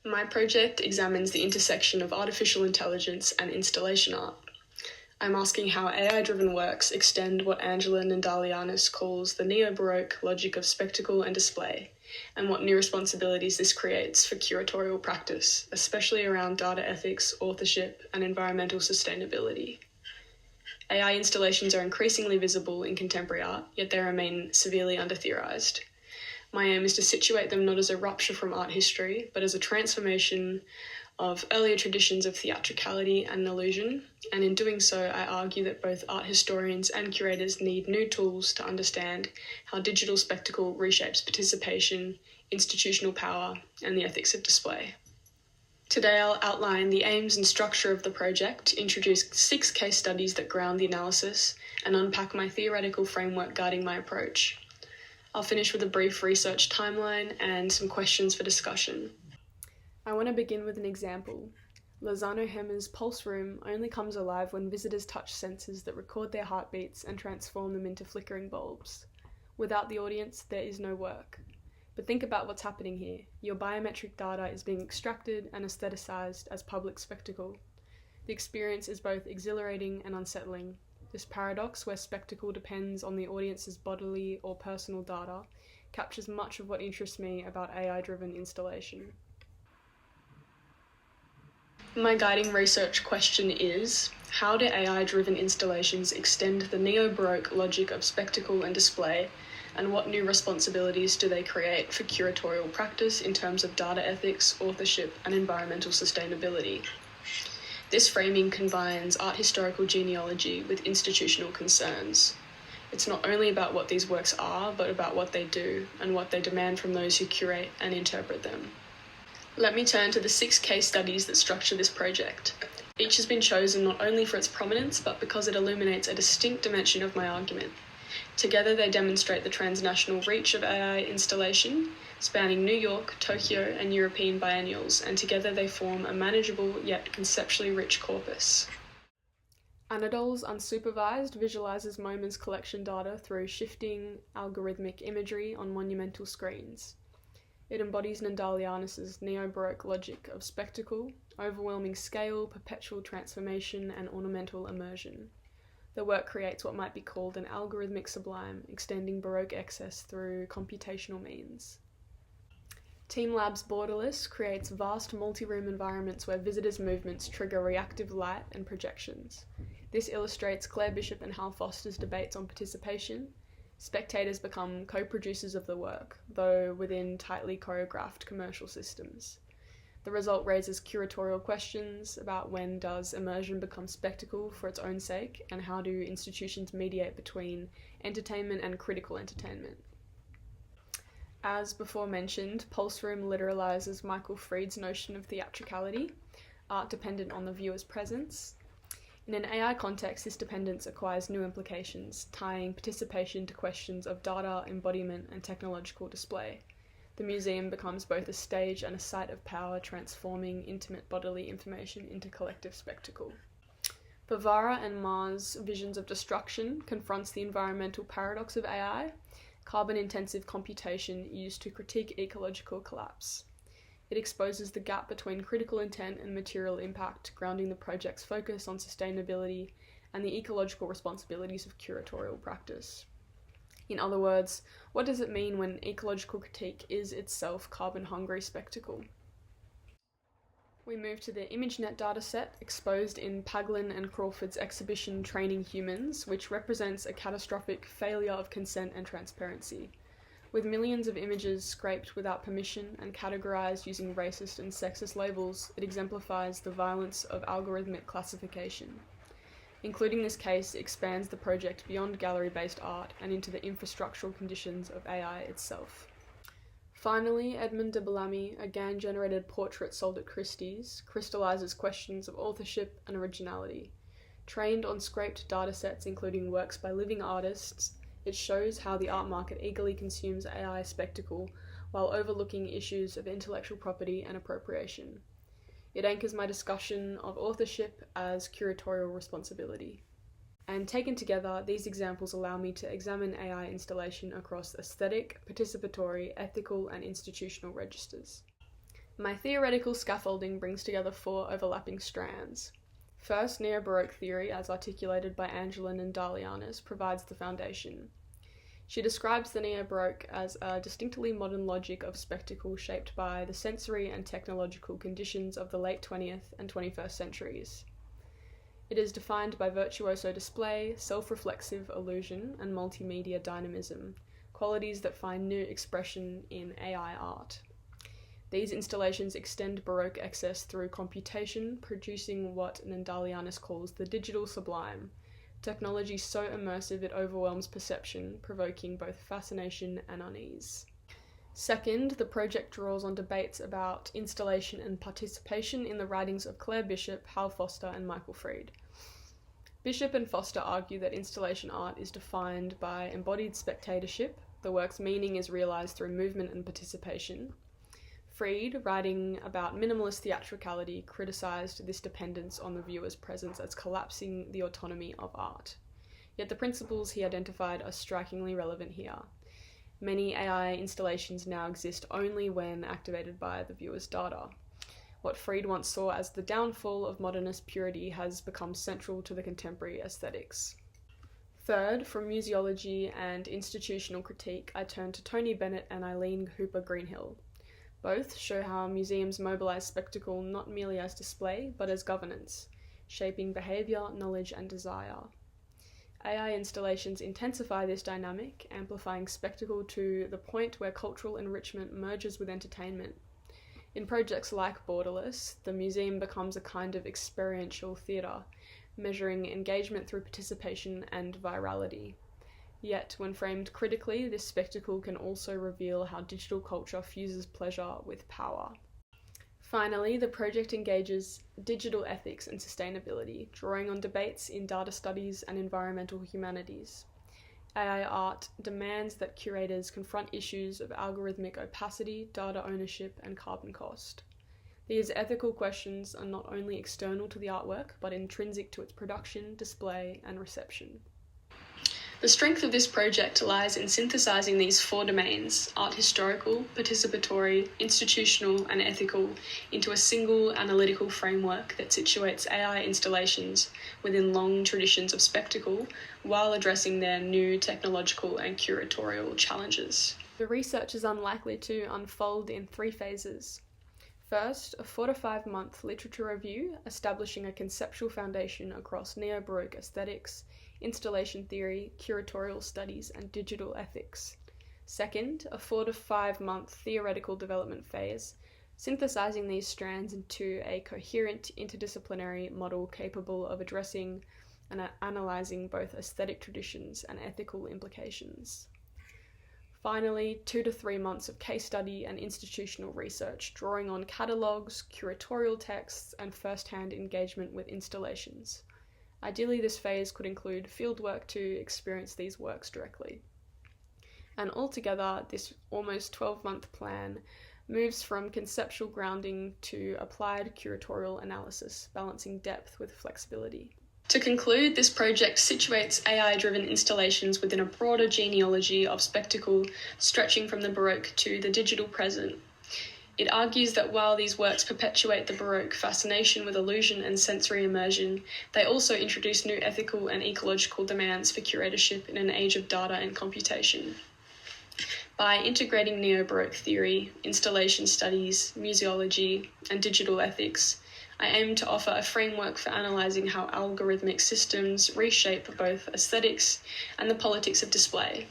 My project examines the intersection of artificial intelligence and installation art. I'm asking how AI-driven works extend what Angela Nandalianis calls the neo-Baroque logic of spectacle and display, and what new responsibilities this creates for curatorial practice, especially around data ethics, authorship, and environmental sustainability. AI installations are increasingly visible in contemporary art, yet they remain severely under-theorised. My aim is to situate them not as a rupture from art history, but as a transformation of earlier traditions of theatricality and illusion, and in doing so I argue that both art historians and curators need new tools to understand how digital spectacle reshapes participation, institutional power, and the ethics of display. Today I'll outline the aims and structure of the project, introduce 6 case studies that ground the analysis, and unpack my theoretical framework guiding my approach. I'll finish with a brief research timeline and some questions for discussion. I want to begin with an example. Lozano Hemmer's Pulse Room only comes alive when visitors touch sensors that record their heartbeats and transform them into flickering bulbs. Without the audience, there is no work. But think about what's happening here. Your biometric data is being extracted and aestheticized as public spectacle. The experience is both exhilarating and unsettling. This paradox, where spectacle depends on the audience's bodily or personal data, captures much of what interests me about AI-driven installation. My guiding research question is, how do AI-driven installations extend the neo-Baroque logic of spectacle and display, and what new responsibilities do they create for curatorial practice in terms of data ethics, authorship, and environmental sustainability? This framing combines art historical genealogy with institutional concerns. It's not only about what these works are, but about what they do, and what they demand from those who curate and interpret them. Let me turn to the 6 case studies that structure this project. Each has been chosen not only for its prominence, but because it illuminates a distinct dimension of my argument. Together they demonstrate the transnational reach of AI installation, spanning New York, Tokyo, and European biennials, and together they form a manageable yet conceptually rich corpus. Anadol's unsupervised visualizes MoMA's collection data through shifting algorithmic imagery on monumental screens. It embodies Nandalianis's neo-Baroque logic of spectacle, overwhelming scale, perpetual transformation, and ornamental immersion. The work creates what might be called an algorithmic sublime, extending Baroque excess through computational means. TeamLab's Borderless creates vast multi-room environments where visitors' movements trigger reactive light and projections. This illustrates Claire Bishop and Hal Foster's debates on participation. Spectators become co-producers of the work, though within tightly choreographed commercial systems. The result raises curatorial questions about when does immersion become spectacle for its own sake, and how do institutions mediate between entertainment and critical entertainment. As before mentioned, Pulse Room literalizes Michael Fried's notion of theatricality, art dependent on the viewer's presence. In an AI context, this dependence acquires new implications, tying participation to questions of data, embodiment, and technological display. The museum becomes both a stage and a site of power, transforming intimate bodily information into collective spectacle. Bavara and Ma's Visions of Destruction confronts the environmental paradox of AI, carbon-intensive computation used to critique ecological collapse. It exposes the gap between critical intent and material impact, grounding the project's focus on sustainability and the ecological responsibilities of curatorial practice. In other words, what does it mean when ecological critique is itself carbon-hungry spectacle? We move to the ImageNet dataset exposed in Paglin and Crawford's exhibition Training Humans, which represents a catastrophic failure of consent and transparency. With millions of images scraped without permission and categorized using racist and sexist labels, it exemplifies the violence of algorithmic classification. Including this case expands the project beyond gallery-based art and into the infrastructural conditions of AI itself. Finally, Edmond de Bellamy, a GAN-generated portrait sold at Christie's, crystallizes questions of authorship and originality. Trained on scraped datasets including works by living artists, it shows how the art market eagerly consumes AI spectacle while overlooking issues of intellectual property and appropriation. It anchors my discussion of authorship as curatorial responsibility. And taken together, these examples allow me to examine AI installation across aesthetic, participatory, ethical, and institutional registers. My theoretical scaffolding brings together 4 overlapping strands. First, Neo-Baroque theory, as articulated by Angelin and Dalianis, provides the foundation. She describes the Neo-Baroque as a distinctly modern logic of spectacle shaped by the sensory and technological conditions of the late 20th and 21st centuries. It is defined by virtuoso display, self-reflexive illusion, and multimedia dynamism, qualities that find new expression in AI art. These installations extend Baroque excess through computation, producing what Dalianis calls the digital sublime, technology so immersive it overwhelms perception, provoking both fascination and unease. Second, the project draws on debates about installation and participation in the writings of Claire Bishop, Hal Foster, and Michael Fried. Bishop and Foster argue that installation art is defined by embodied spectatorship, the work's meaning is realised through movement and participation. Fried, writing about minimalist theatricality, criticised this dependence on the viewer's presence as collapsing the autonomy of art. Yet the principles he identified are strikingly relevant here. Many AI installations now exist only when activated by the viewer's data. What Fried once saw as the downfall of modernist purity has become central to the contemporary aesthetics. Third, from museology and institutional critique, I turn to Tony Bennett and Eileen Hooper-Greenhill. Both show how museums mobilise spectacle not merely as display, but as governance, shaping behaviour, knowledge, and desire. AI installations intensify this dynamic, amplifying spectacle to the point where cultural enrichment merges with entertainment. In projects like Borderless, the museum becomes a kind of experiential theatre, measuring engagement through participation and virality. Yet, when framed critically, this spectacle can also reveal how digital culture fuses pleasure with power. Finally, the project engages digital ethics and sustainability, drawing on debates in data studies and environmental humanities. AI art demands that curators confront issues of algorithmic opacity, data ownership, and carbon cost. These ethical questions are not only external to the artwork, but intrinsic to its production, display, and reception. The strength of this project lies in synthesizing these 4 domains, art historical, participatory, institutional, and ethical, into a single analytical framework that situates AI installations within long traditions of spectacle while addressing their new technological and curatorial challenges. The research is unlikely to unfold in 3 phases. First, a 4 to 5 month literature review establishing a conceptual foundation across Neo-Baroque aesthetics, installation theory, curatorial studies, and digital ethics. Second, a 4 to 5 month theoretical development phase, synthesizing these strands into a coherent interdisciplinary model capable of addressing and analyzing both aesthetic traditions and ethical implications. Finally, 2 to 3 months of case study and institutional research, drawing on catalogues, curatorial texts, and first-hand engagement with installations. Ideally, this phase could include fieldwork to experience these works directly. And altogether, this almost 12-month plan moves from conceptual grounding to applied curatorial analysis, balancing depth with flexibility. To conclude, this project situates AI-driven installations within a broader genealogy of spectacle stretching from the Baroque to the digital present. It argues that while these works perpetuate the Baroque fascination with illusion and sensory immersion, they also introduce new ethical and ecological demands for curatorship in an age of data and computation. By integrating Neo-Baroque theory, installation studies, museology, and digital ethics, I aim to offer a framework for analysing how algorithmic systems reshape both aesthetics and the politics of display.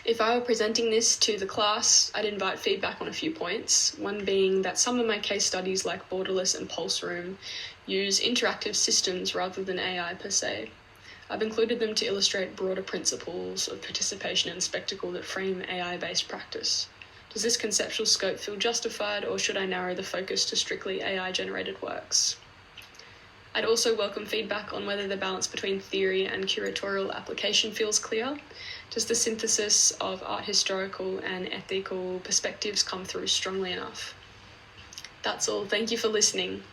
If I were presenting this to the class, I'd invite feedback on a few points, one being that some of my case studies like Borderless and Pulse Room use interactive systems rather than AI per se. I've included them to illustrate broader principles of participation and spectacle that frame AI-based practice. Does this conceptual scope feel justified, or should I narrow the focus to strictly AI-generated works? I'd also welcome feedback on whether the balance between theory and curatorial application feels clear. Does the synthesis of art historical and ethical perspectives come through strongly enough? That's all. Thank you for listening.